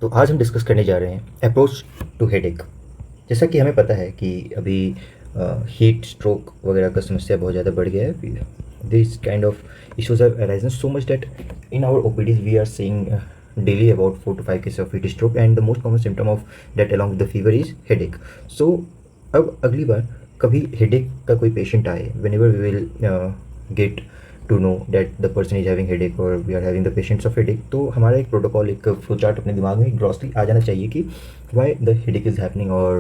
तो आज हम डिस्कस करने जा रहे हैं अप्रोच टू हेडेक। जैसा कि हमें पता है कि अभी हीट स्ट्रोक वगैरह का समस्या बहुत ज़्यादा बढ़ गया है। This kind of issues are arisen so much that in our OPDs we are seeing daily about 4 to 5 cases of heat stroke, and the most common symptom of that along with the fever is headache. So अब अगली बार कभी headache का कोई patient आए, whenever we will get to know that the person is having headache or we are having the patients of headache, तो हमारा एक protocol, एक फ्लो चार्ट अपने दिमाग में ग्रॉसली आ जाना चाहिए कि why the headache is happening or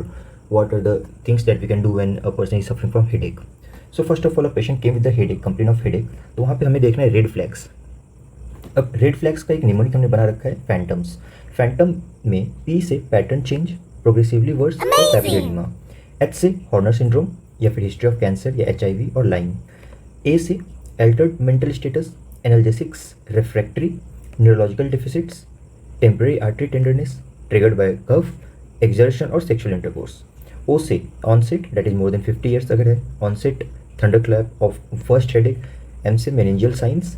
what are the things that we can do when a person is suffering from headache. So first of all, a patient came with the headache, complaint of headache, तो वहाँ पे हमें देखना है red flags. अब red flags का एक mnemonic हमने बना रखा है फैंटम्स। फैंटम में पी से पैटर्न चेंज, प्रोग्रेसिवली वर्स और पैपिलोएडिमा। एच से हॉर्नर सिंड्रोम या फिर हिस्ट्री ऑफ कैंसर या एचआईवी और लाइम। ए से altered mental status, analgesics, refractory, neurological deficits, temporary artery tenderness triggered by cough, exertion और सेक्सुअल इंटरकोर्स। ओ से onset, that is more than 50 years अगर है, onset thunderclap of first headache. M से meningeal signs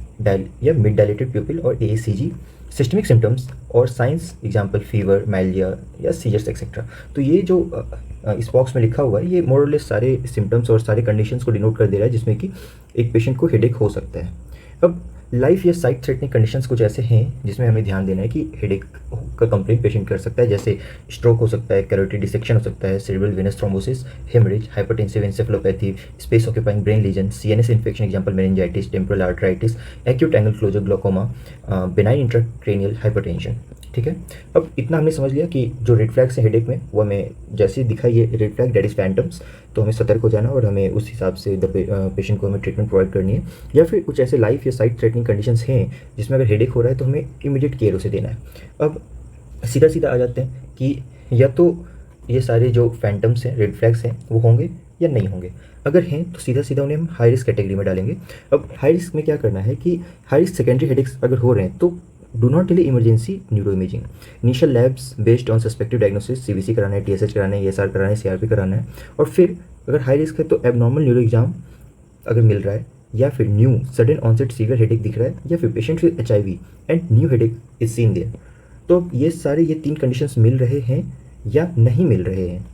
या mid dilated pupil और ACG. Systemic symptoms और signs example fever, myalgia या seizures etcetera. तो ये जो इस बॉक्स में लिखा हुआ है, ये मोर और लेस सारे सिम्टम्स और सारे कंडीशंस को डिनोट कर दे रहा है जिसमें कि एक पेशेंट को हेडेक हो सकता है। अब लाइफ या साइट थ्रेटनिंग कंडीशंस कुछ ऐसे हैं जिसमें हमें ध्यान देना है कि हेडेक का कंप्लेंट पेशेंट कर सकता है, जैसे स्ट्रोक हो सकता है, कैरोटिड डिसेक्शन हो सकता है, cerebral venous thrombosis, haemorrhage, hypertensive encephalopathy, space occupying brain lesion, CNS infection example meningitis, temporal arthritis, acute angle closure glaucoma, benign intracranial hypertension. ठीक है, अब इतना हमने समझ लिया कि जो रेड फ्लैग्स हैं हेडेक में, वो हमें जैसे दिखा ये red flag that is phantoms, तो हमें सतर्क हो जाना और हमें उस हिसाब से पेशेंट को हमें ट्रीटमेंट प्रोवाइड करनी है। या फिर कुछ ऐसे लाइफ या साइट थ्रेटनिंग कंडीशंस हैं जिसमें अगर हेडेक हो रहा है तो हमें इमीडिएट केयर उसे देना है। अब सीधा सीधा आ जाते हैं कि या तो ये सारे जो फैंटम्स हैं, रेड फ्लैग्स हैं, वो होंगे या नहीं होंगे। अगर हैं तो सीधा सीधा उन्हें हम हाई रिस्क कैटेगरी में डालेंगे। अब हाई रिस्क में क्या करना है कि हाई रिस्क सेकेंडरी हेडेक्स अगर हो रहे हैं तो do not delay emergency neuro imaging. Initial labs based on suspective diagnosis, सीवीसी कराना है, टीएसएच कराना है, ईएसआर कराना है, सीआरपी कराना है। और फिर अगर हाई रिस्क है तो एबनॉर्मल न्यूरो एग्जाम अगर मिल रहा है, या फिर new sudden onset severe headache दिख रहा है, या फिर patient with HIV and new headache is seen there, तो ये सारे ये 3 कंडीशंस मिल रहे हैं या नहीं मिल रहे हैं,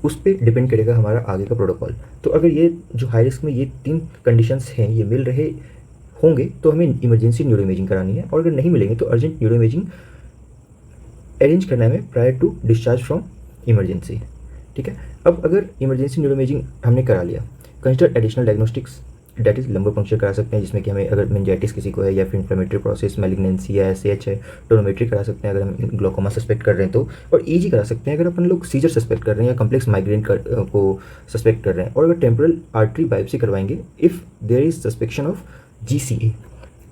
उस पर डिपेंड करेगा हमारा आगे का प्रोटोकॉल। तो अगर ये जो हाई रिस्क में ये 3 कंडीशंस हैं, ये मिल रहे होंगे तो हमें इमरजेंसी न्यूरो इमेजिंग करानी है, और अगर नहीं मिलेंगे तो अर्जेंट न्यूरो इमेजिंग अरेंज करना है prior to discharge from emergency. ठीक है, अब अगर इमरजेंसी न्यूरो इमेजिंग हमने करा लिया, consider additional diagnostics, that is lumbar puncture करा सकते हैं जिसमें कि हमें अगर मेनिंजाइटिस किसी को है, या फिर इन्फ्लेमेटरी प्रोसेस, मैलिग्नेंसी या एसएच है, टोनोमेट्री करा सकते हैं अगर हम ग्लोकोमा सस्पेक्ट कर रहे हैं तो, और ईजी करा सकते हैं अगर अपन लोग सीजर सस्पेक्ट कर रहे हैं या कम्प्लेक्स माइग्रेन को सस्पेक्ट कर रहे हैं, और अगर टेम्पोरल आर्टरी बायोप्सी करवाएंगे if there is suspicion of GCA.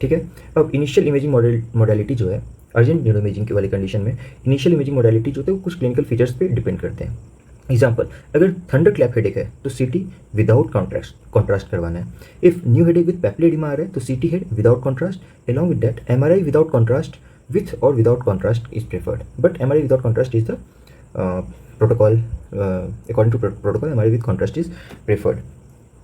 ठीक है, अब इनिशियल इमेजिंग मॉडलिटी जो है अर्जेंट न्यूरो इमेजिंग की वाली कंडीशन में, इनिशियल इमेजिंग मॉडलिटी जो होते हैं वो कुछ क्लिनिकल फीचर्स पे डिपेंड करते हैं। एग्जाम्पल, अगर थंडर क्लैप हेडेक है तो सीटी विदाउट कॉन्ट्रास्ट करवाना है। If new headache with papilloedema आ रहा है तो CT head without contrast, along with that MRI without contrast with और without contrast is preferred, but MRI without contrast is the protocol, according to protocol MRI with contrast is preferred,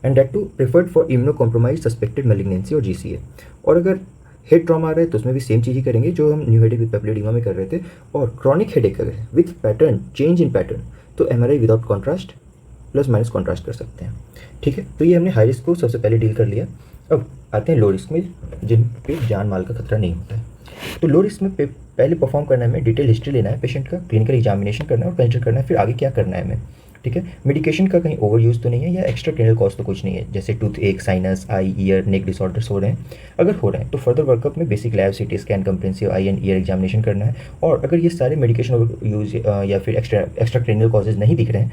and that too preferred for immunocompromise suspected malignancy और GCA. और अगर head trauma आ रहा है तो उसमें भी same चीज़ ही करेंगे जो हम न्यू हेडेक विद पैपिलोएडिमा में कर रहे थे। और क्रॉनिक हेडेक अगर with pattern change in pattern तो MRI without contrast plus minus contrast कर सकते हैं। ठीक है, तो ये हमने हाई रिस्क को सबसे पहले डील कर लिया। अब आते हैं लो रिस्क में, जिन पे जान माल का खतरा नहीं होता है। तो लो रिस्क में पहले परफॉर्म करना है, हमें डिटेल हिस्ट्री लेना है पेशेंट का, क्लिनिकल एग्जामिनेशन करना है और कंसिडर करना है फिर आगे क्या करना है हमें। ठीक है, मेडिकेशन का कहीं ओवर यूज़ तो नहीं है या एक्स्ट्रा क्लिनिकल कॉस्ट तो कुछ नहीं है, जैसे टूथ एक, साइनस, आई, ईयर, नेक डिसऑर्डर्स हो रहे हैं, अगर हो रहे हैं तो फर्दर वर्कअप में basic lab, CT scan, comprehensive I and year examination करना है। और अगर ये सारे मेडिकेशन यूज या फिर एक्स्ट्रा क्लिनिकल कॉजेज नहीं दिख रहे हैं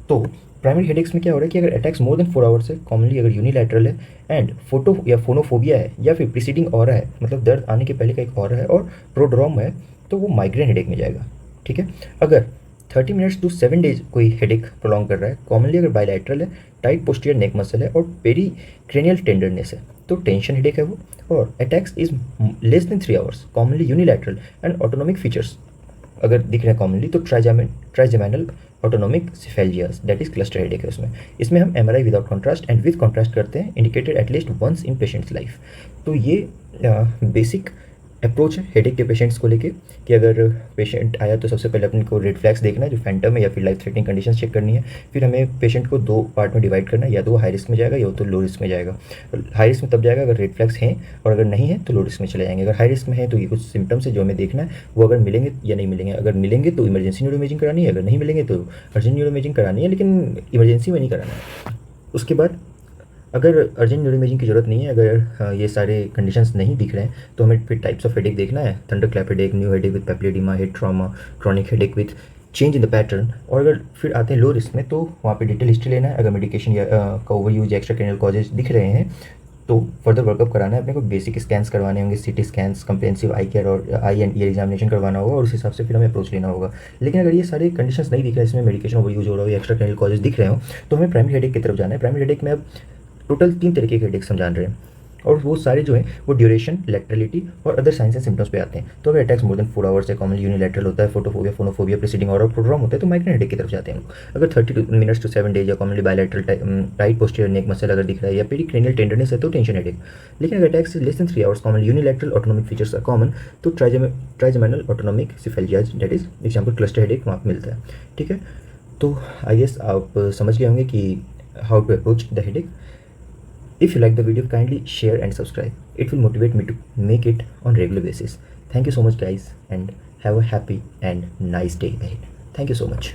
तो प्राइमरी हेडेक्स में क्या हो रहा है कि अगर अटैक्स मोर देन 4 आवर्स है, कॉमनली अगर यूनिलैटरल है, एंड फोटो या फोनोफोबिया है, या फिर प्रीसीडिंग ऑरा है, मतलब दर्द आने के पहले का एक ऑरा है, और प्रोड्रोम है, तो वो माइग्रेन हेडेक में जाएगा। ठीक है, अगर 30 मिनट्स टू 7 डेज कोई हेडेक प्रोलॉन्ग कर रहा है, कॉमनली अगर बायलैटरल है, टाइट पोस्टीरियर नेक मसल है और पेरी क्रेनियल टेंडरनेस है, तो टेंशन हेडेक है वो, और attacks is less than 3 hours, commonly unilateral and autonomic features अगर दिख रहे हैं कॉमनली तो trigeminal autonomic cephalalgias, that is cluster headache है उसमें। इसमें हम MRI without contrast and with contrast करते हैं, indicated at least once in patient's life. तो ये बेसिक अप्रोच है हेडेक के पेशेंट्स को लेके कि अगर पेशेंट आया तो सबसे पहले अपने को रेड फ्लैग्स देखना है जो फैंटम है या फिर लाइफ थ्रेटनिंग कंडीशन चेक करनी है। फिर हमें पेशेंट को 2 पार्ट में डिवाइड करना है, या तो वो हाई रिस्क में जाएगा या तो लो रिस्क में जाएगा। हाई रिस्क में तब जाएगा अगर रेड फ्लैग्स हैं, और अगर नहीं है तो लो रिस्क में चले जाएंगे। अगर हाई रिस्क में है तो ये कुछ सिम्टम्स है जो हमें देखना है, वो अगर मिलेंगे या नहीं मिलेंगे। अगर मिलेंगे तो इमरजेंसी न्यूरो इमेजिंग करानी है, अगर नहीं मिलेंगे तो अर्जेंट न्यूरो इमेजिंग करानी है, लेकिन इमरजेंसी में नहीं कराना है। उसके बाद अगर अर्जेंट न्यूरो इमेजिंग की ज़रूरत नहीं है, अगर ये सारे कंडीशंस नहीं दिख रहे हैं, तो हमें फिर टाइप्स ऑफ हेडेक देखना है। Thunderclap headache, new headache with papilloedema, head trauma, chronic headache with change in the pattern. और अगर फिर आते हैं लो रिस्क में, तो वहाँ पे डिटेल हिस्ट्री लेना है। अगर मेडिकेशन या का ओवर यूज या एक्स्ट्रा कैनियल कॉजेज दिख रहे हैं तो फर्दर वर्कअप कराना है अपने को। बेसिक स्कैन्स करवाने होंगे, सिटी स्कैन्स, कंप्रेहेंसिव आई केयर और आई एंड ईयर एग्जामिनेशन करवाना होगा, और उस हिसाब से फिर हमें अप्रोच लेना होगा। लेकिन अगर ये सारे कंडीशंस नहीं दिख रहे, इसमें मेडिकेशन ओवर यूज हो रहा हो या एक्स्ट्रा कैनियल कॉजेज दिख रहे हो, तो हमें प्राइमरी हेडेक की तरफ जाना है। प्राइमरी हेडेक में अब टोटल 3 तरीके के हेडेक्स हम जान रहे हैं, और वो सारे जो हैं वो ड्यूरेशन, लैटरलिटी और अदर साइंस एंड सिम्टम्स पे आते हैं। तो अगर अटैक्स मोर देन 4 आवर्स है, कॉमन यूनिलैटरल होता है, फोटोफोबिया, फोनोफोबिया, प्रीसीडिंग और प्रोड्रोम होता है, तो माइग्रेन हेडेक की तरफ जाते हैं हम लोग। अगर 30 मिनट्स टू 7 डेज या कॉमनली बायलैटरल टाइट पोस्टीरियर नेक मसल अगर दिख रहा है या पेरिक्रेनियल टेंडरनेस है तो टेंशन हेडेक। लेकिन अगर attacks less than 3 hours, common unilateral autonomic features are common, तो trigeminal autonomic cephalalgias, that is example cluster headache वहाँ पर मिलता है। ठीक है, तो आई गेस आप समझ गए होंगे कि how to approach the headache. If you like the video, kindly share and subscribe. It will motivate me to make it on regular basis. Thank you so much guys, and have a happy and nice day ahead. Thank you so much.